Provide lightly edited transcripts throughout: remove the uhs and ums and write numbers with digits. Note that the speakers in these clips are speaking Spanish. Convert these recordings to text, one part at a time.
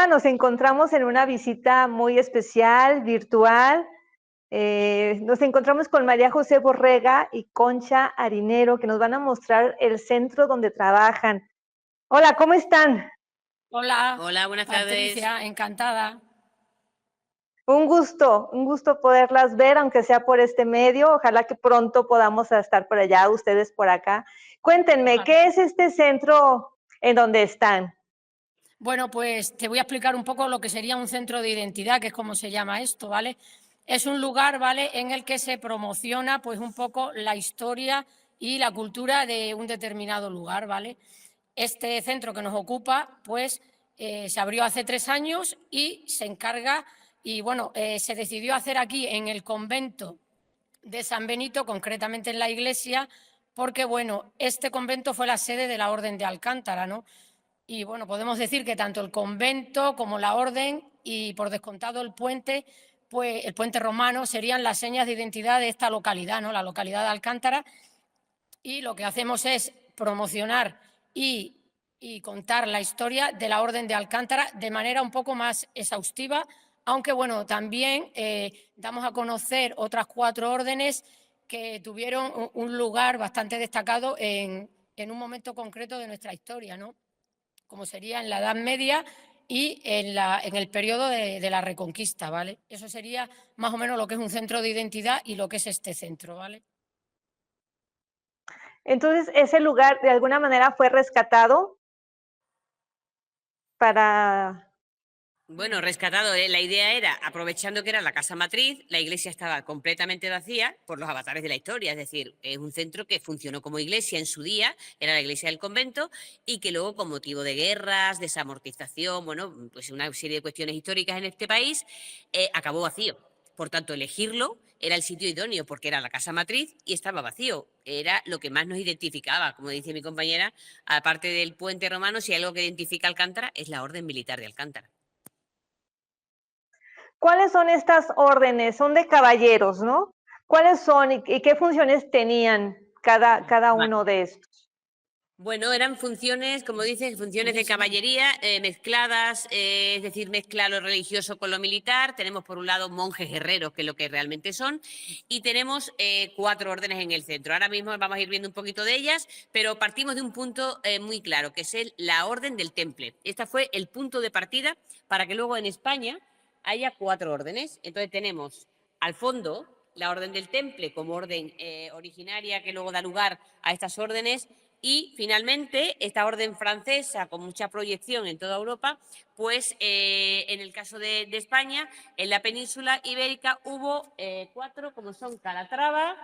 Hola, nos encontramos en una visita muy especial, virtual. Nos encontramos con María José Borrega y Concha Harinero, que nos van a mostrar el centro donde trabajan. Hola, ¿cómo están? Hola, Hola, buenas tardes. Patricia, encantada. Un gusto poderlas ver, aunque sea por este medio. Ojalá que pronto podamos estar por allá, ustedes por acá. Cuéntenme, Ojalá. ¿qué es este centro en donde están? Bueno, pues te voy a explicar un poco lo que sería un centro de identidad, que es como se llama esto, ¿vale? Es un lugar, ¿vale?, en el que se promociona pues un poco la historia y la cultura de un determinado lugar, ¿vale? Este centro que nos ocupa, pues se abrió hace 3 años y se encarga, y bueno, se decidió hacer aquí en el convento de San Benito, concretamente en la iglesia, porque, bueno, este convento fue la sede de la Orden de Alcántara, ¿no? Y, bueno, podemos decir que tanto el convento como la orden y, por descontado, el puente, pues el puente romano serían las señas de identidad de esta localidad, ¿no?, la localidad de Alcántara. Y lo que hacemos es promocionar y contar la historia de la Orden de Alcántara de manera un poco más exhaustiva, aunque bueno, también damos a conocer otras 4 órdenes que tuvieron un lugar bastante destacado en un momento concreto de nuestra historia, ¿no?, como sería en la Edad Media y en el periodo de la Reconquista, ¿vale? Eso sería más o menos lo que es un centro de identidad y lo que es este centro, ¿vale? Entonces, ese lugar de alguna manera fue rescatado para Bueno, rescatado, la idea era, aprovechando que era la casa matriz, la iglesia estaba completamente vacía por los avatares de la historia, es decir, es un centro que funcionó como iglesia en su día, era la iglesia del convento, y que luego con motivo de guerras, desamortización, bueno, pues una serie de cuestiones históricas en este país, acabó vacío. Por tanto, elegirlo era el sitio idóneo porque era la casa matriz y estaba vacío. Era lo que más nos identificaba, como dice mi compañera, aparte del puente romano, si hay algo que identifica a Alcántara es la orden militar de Alcántara. ¿Cuáles son estas órdenes? Son de caballeros, ¿no? ¿Cuáles son y qué funciones tenían cada Vale. uno de estos? Bueno, eran funciones, como dices, funciones de caballería mezcladas, es decir, mezcla lo religioso con lo militar. Tenemos por un lado monjes guerreros, que es lo que realmente son, y tenemos 4 órdenes en el centro. Ahora mismo vamos a ir viendo un poquito de ellas, pero partimos de un punto muy claro, que es la Orden del Temple. Este fue el punto de partida para que luego en España haya 4 órdenes. Entonces tenemos al fondo la Orden del Temple como orden originaria que luego da lugar a estas órdenes. Y finalmente, esta orden francesa, con mucha proyección en toda Europa, pues en el caso de España, en la península ibérica hubo 4, como son Calatrava,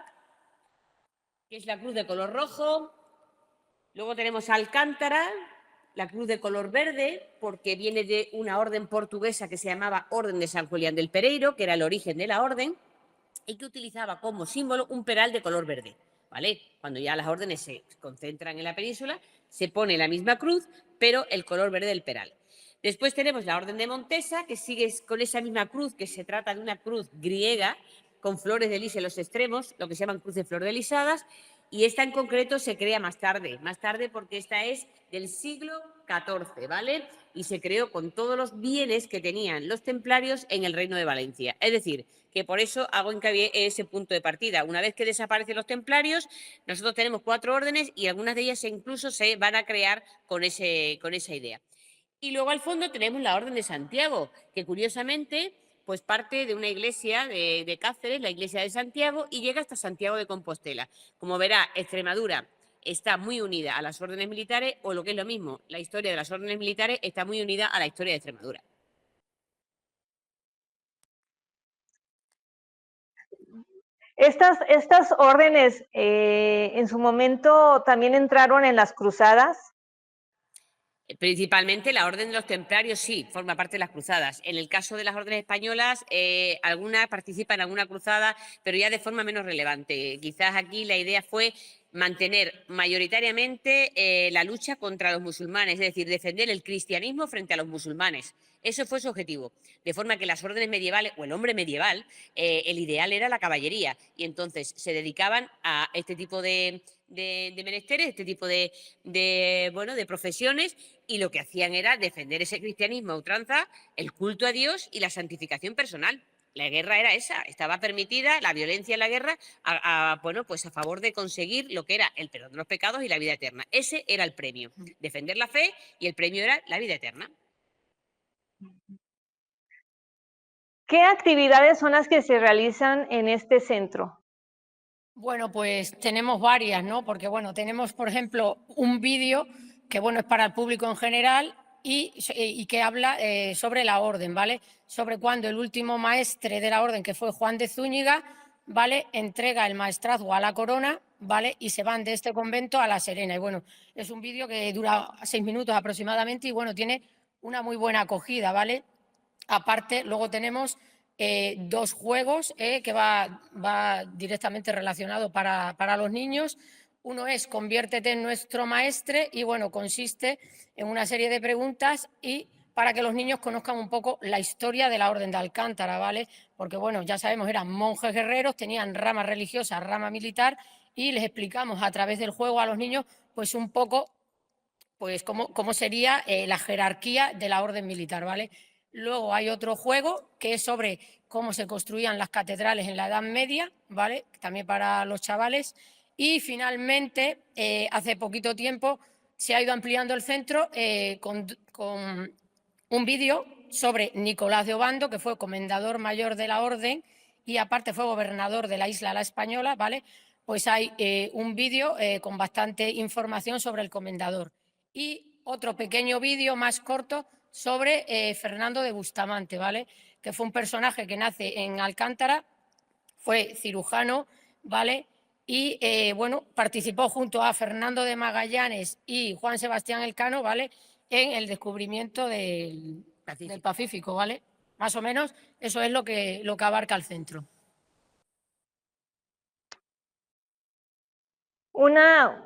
que es la cruz de color rojo. Luego tenemos Alcántara, la cruz de color verde, porque viene de una orden portuguesa que se llamaba Orden de San Julián del Pereiro, que era el origen de la orden, y que utilizaba como símbolo un peral de color verde. ¿Vale? Cuando ya las órdenes se concentran en la península, se pone la misma cruz, pero el color verde del peral. Después tenemos la Orden de Montesa, que sigue con esa misma cruz, que se trata de una cruz griega, con flores de lis en los extremos, lo que se llaman cruces flordelisadas, y esta en concreto se crea más tarde porque esta es del siglo XIV, ¿vale? Y se creó con todos los bienes que tenían los templarios en el Reino de Valencia. Es decir, que por eso hago hincapié en ese punto de partida. Una vez que desaparecen los templarios, nosotros tenemos 4 órdenes y algunas de ellas incluso se van a crear con esa idea. Y luego al fondo tenemos la Orden de Santiago, que curiosamente pues parte de una iglesia de Cáceres, la iglesia de Santiago, y llega hasta Santiago de Compostela. Como verá, Extremadura está muy unida a las órdenes militares, o lo que es lo mismo, la historia de las órdenes militares está muy unida a la historia de Extremadura. Estas órdenes en su momento también entraron en las cruzadas. Principalmente la Orden de los Templarios sí, forma parte de las cruzadas. En el caso de las órdenes españolas, algunas participan en alguna cruzada, pero ya de forma menos relevante. Quizás aquí la idea fue mantener mayoritariamente la lucha contra los musulmanes, es decir, defender el cristianismo frente a los musulmanes. Eso fue su objetivo. De forma que las órdenes medievales, o el hombre medieval, el ideal era la caballería. Y entonces se dedicaban a este tipo de menesteres, este tipo de profesiones, y lo que hacían era defender ese cristianismo a ultranza, el culto a Dios y la santificación personal. La guerra era esa, estaba permitida la violencia en la guerra pues a favor de conseguir lo que era el perdón de los pecados y la vida eterna. Ese era el premio, defender la fe, y el premio era la vida eterna. ¿Qué actividades son las que se realizan en este centro? Bueno, pues tenemos varias, ¿no? Porque, bueno, tenemos, por ejemplo, un vídeo que, bueno, es para el público en general y que habla sobre la orden, ¿vale? Sobre cuando el último maestre de la orden, que fue Juan de Zúñiga, ¿vale? Entrega el maestrazgo a la corona, ¿vale? Y se van de este convento a La Serena. Y, bueno, es un vídeo que dura 6 minutos aproximadamente y, bueno, tiene una muy buena acogida, ¿vale? Aparte, luego tenemos 2 juegos que va directamente relacionado para los niños. Uno es Conviértete en nuestro maestre y, bueno, consiste en una serie de preguntas y para que los niños conozcan un poco la historia de la Orden de Alcántara, ¿vale? Porque, bueno, ya sabemos, eran monjes guerreros, tenían rama religiosa, rama militar, y les explicamos a través del juego a los niños, pues un poco, pues cómo sería la jerarquía de la orden militar, ¿vale? Luego hay otro juego que es sobre cómo se construían las catedrales en la Edad Media, ¿vale? También para los chavales. Y finalmente, hace poquito tiempo, se ha ido ampliando el centro con un vídeo sobre Nicolás de Obando, que fue comendador mayor de la orden y aparte fue gobernador de la isla La Española, ¿vale? Pues hay un vídeo con bastante información sobre el comendador. Y otro pequeño vídeo más corto sobre Fernando de Bustamante, ¿vale? Que fue un personaje que nace en Alcántara, fue cirujano, ¿vale? Y, bueno, participó junto a Fernando de Magallanes y Juan Sebastián Elcano, ¿vale? En el descubrimiento del Pacífico, ¿vale? Más o menos eso es lo que abarca el centro. Una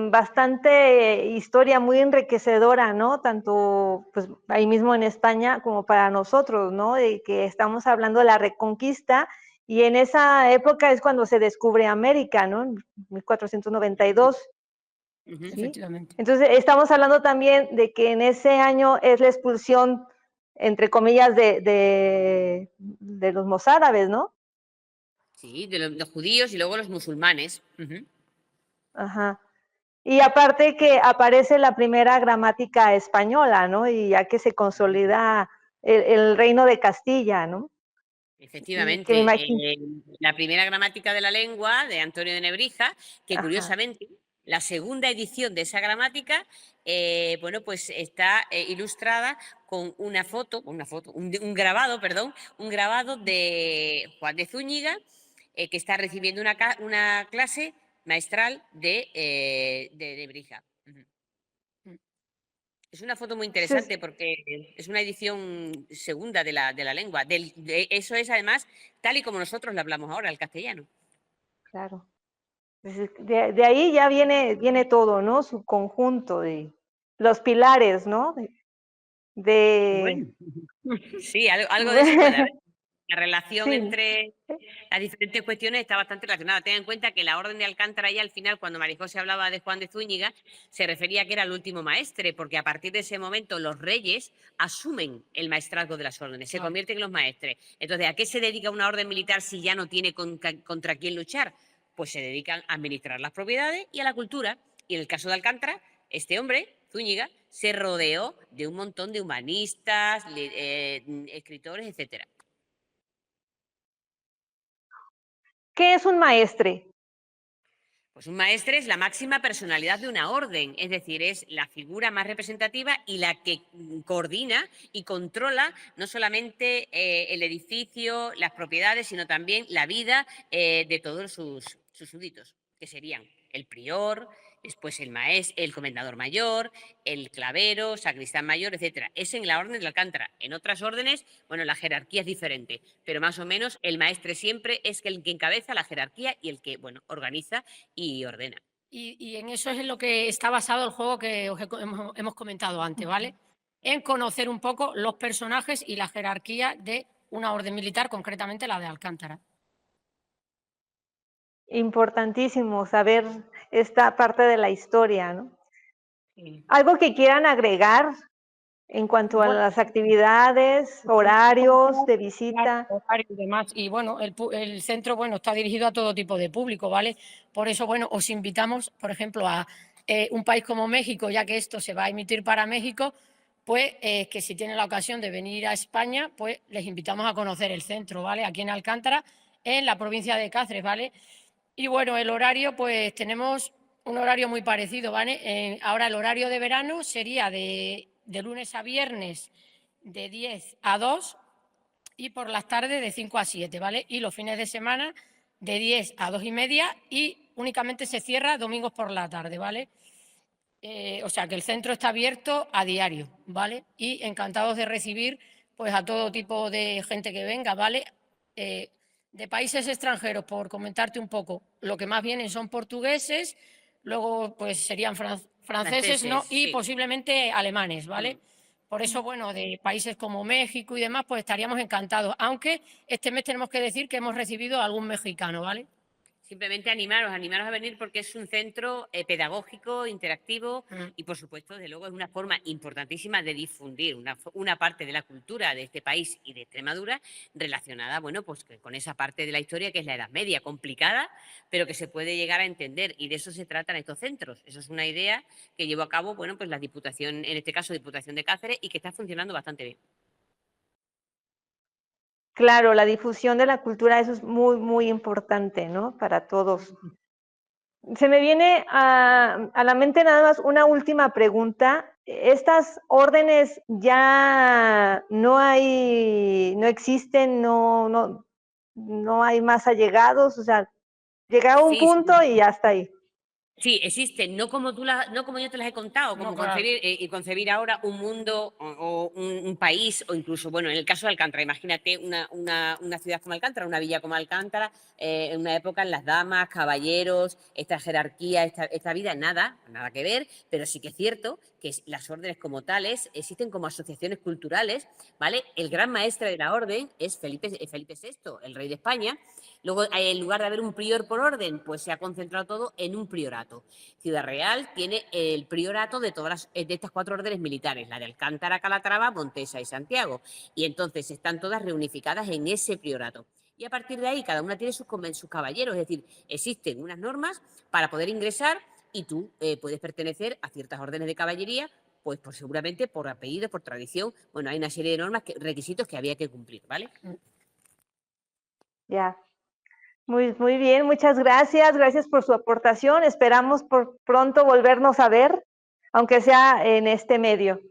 bastante historia muy enriquecedora, ¿no? Tanto pues ahí mismo en España como para nosotros, ¿no? De que estamos hablando de la Reconquista y en esa época es cuando se descubre América, ¿no? En 1492. ¿Sí? Efectivamente. Entonces estamos hablando también de que en ese año es la expulsión, entre comillas, de los mozárabes, ¿no? Sí, de los judíos y luego los musulmanes. Ajá. Y aparte que aparece la primera gramática española, ¿no? Y ya que se consolida el reino de Castilla, ¿no? Y que me Efectivamente, imagino. la primera gramática de la lengua de Antonio de Nebrija, que Ajá. curiosamente la segunda edición de esa gramática, pues está ilustrada con una foto, un grabado, perdón, un grabado de Juan de Zúñiga, que está recibiendo una clase maestral de Nebrija. Es una foto muy Entonces, interesante porque es una edición segunda de la lengua. Eso es, además, tal y como nosotros lo hablamos ahora, el castellano. claro. De ahí ya viene todo, ¿no? Su conjunto de los pilares, ¿no? De Bueno, sí, algo de eso puede haber. La relación sí, entre las diferentes cuestiones está bastante relacionada. Ten en cuenta que la Orden de Alcántara, ya al final, cuando María José hablaba de Juan de Zúñiga, se refería a que era el último maestre, porque a partir de ese momento los reyes asumen el maestrazgo de las órdenes, se convierten en los maestres. Entonces, ¿a qué se dedica una orden militar si ya no tiene contra quién luchar? Pues se dedican a administrar las propiedades y a la cultura. Y en el caso de Alcántara, este hombre, Zúñiga, se rodeó de un montón de humanistas, escritores, etcétera. ¿qué es un maestre? Pues un maestre es la máxima personalidad de una orden, es decir, es la figura más representativa y la que coordina y controla no solamente el edificio, las propiedades, sino también la vida de todos sus súbditos, que serían el prior, después el comendador mayor, el clavero, sacristán mayor, etcétera. Es en la orden de Alcántara. En otras órdenes, bueno, la jerarquía es diferente, pero más o menos el maestre siempre es el que encabeza la jerarquía y el que, bueno, organiza y ordena. Y en eso es en lo que está basado el juego que hemos comentado antes, ¿vale? En conocer un poco los personajes y la jerarquía de una orden militar, concretamente la de Alcántara. Importantísimo saber esta parte de la historia, ¿no? Sí. ¿Algo que quieran agregar en cuanto a Bueno, las actividades, horarios de visita? horario y demás. Y bueno, el centro, bueno, está dirigido a todo tipo de público, ¿vale? Por eso, bueno, os invitamos, por ejemplo, a un país como México, ya que esto se va a emitir para México, pues que si tienen la ocasión de venir a España, pues les invitamos a conocer el centro, ¿vale? Aquí en Alcántara, en la provincia de Cáceres, ¿vale? Y bueno, el horario, pues tenemos un horario muy parecido, ¿vale? Ahora el horario de verano sería de lunes a viernes de 10 a 2 y por las tardes de 5 a 7, ¿vale? Y los fines de semana de 10 a 2:30 y únicamente se cierra domingos por la tarde, ¿vale? O sea que el centro está abierto a diario, ¿vale? Y encantados de recibir pues a todo tipo de gente que venga, ¿vale? De países extranjeros, por comentarte un poco, lo que más vienen son portugueses, luego pues serían franceses, ¿no? Y sí. posiblemente alemanes, ¿vale? Por eso, bueno, de países como México y demás, pues estaríamos encantados. Aunque este mes tenemos que decir que hemos recibido a algún mexicano, ¿vale? Simplemente animaros a venir porque es un centro pedagógico, interactivo y, por supuesto, desde luego es una forma importantísima de difundir una parte de la cultura de este país y de Extremadura relacionada, bueno, pues con esa parte de la historia que es la Edad Media, complicada, pero que se puede llegar a entender y de eso se tratan estos centros. Eso es una idea que llevó a cabo, bueno, pues la Diputación, en este caso Diputación de Cáceres, y que está funcionando bastante bien. Claro, la difusión de la cultura, eso es muy, muy importante, ¿no? Para todos. Se me viene a la mente nada más una última pregunta. ¿Estas órdenes ya no existen, no hay más allegados? O sea, llega a un Sí, punto y ya está ahí. sí, existen, no como no como yo te las he contado, como No, claro. concebir ahora un mundo o un país, o incluso, bueno, en el caso de Alcántara, imagínate una ciudad como Alcántara, una villa como Alcántara, en una época en las damas, caballeros, esta jerarquía, esta vida, nada que ver, pero sí que es cierto que las órdenes como tales existen como asociaciones culturales, ¿vale? El gran maestre de la orden es Felipe VI, el rey de España. Luego, en lugar de haber un prior por orden, pues se ha concentrado todo en un priorato. Ciudad Real tiene el priorato de todas de estas 4 órdenes militares, la de Alcántara, Calatrava, Montesa y Santiago. Y entonces están todas reunificadas en ese priorato. Y a partir de ahí, cada una tiene sus caballeros, es decir, existen unas normas para poder ingresar y tú puedes pertenecer a ciertas órdenes de caballería, pues seguramente por apellido, por tradición. Bueno, hay una serie de normas, requisitos que había que cumplir, ¿vale? Ya. Muy, muy bien, muchas gracias. Gracias por su aportación. Esperamos por pronto volvernos a ver, aunque sea en este medio.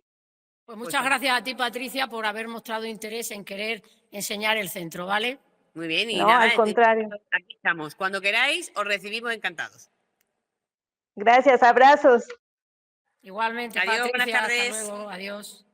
Pues muchas gracias a ti, Patricia, por haber mostrado interés en querer enseñar el centro, ¿vale? Muy bien, y No, nada, al contrario. aquí estamos. Cuando queráis, os recibimos encantados. Gracias, abrazos. Igualmente, Adiós, buenas Patricia, hasta tardes. luego, adiós.